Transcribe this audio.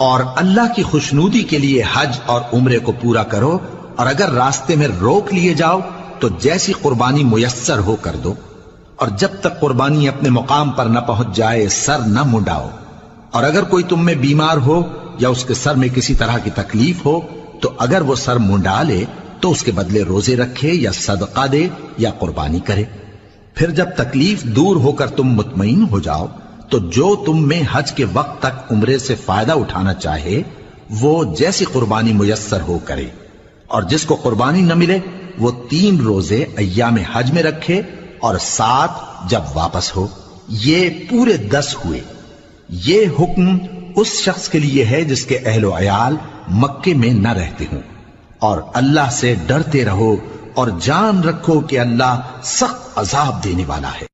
اور اللہ کی خوشنودی کے لیے حج اور عمرے کو پورا کرو، اور اگر راستے میں روک لیے جاؤ تو جیسی قربانی میسر ہو کر دو، اور جب تک قربانی اپنے مقام پر نہ پہنچ جائے سر نہ منڈاؤ۔ اور اگر کوئی تم میں بیمار ہو یا اس کے سر میں کسی طرح کی تکلیف ہو تو اگر وہ سر منڈا لے تو اس کے بدلے روزے رکھے یا صدقہ دے یا قربانی کرے۔ پھر جب تکلیف دور ہو کر تم مطمئن ہو جاؤ تو جو تم میں حج کے وقت تک عمرے سے فائدہ اٹھانا چاہے وہ جیسی قربانی میسر ہو کرے، اور جس کو قربانی نہ ملے وہ 3 روزے ایام حج میں رکھے اور 7 جب واپس ہو، یہ پورے 10 ہوئے۔ یہ حکم اس شخص کے لیے ہے جس کے اہل و عیال مکے میں نہ رہتے ہوں۔ اور اللہ سے ڈرتے رہو اور جان رکھو کہ اللہ سخت عذاب دینے والا ہے۔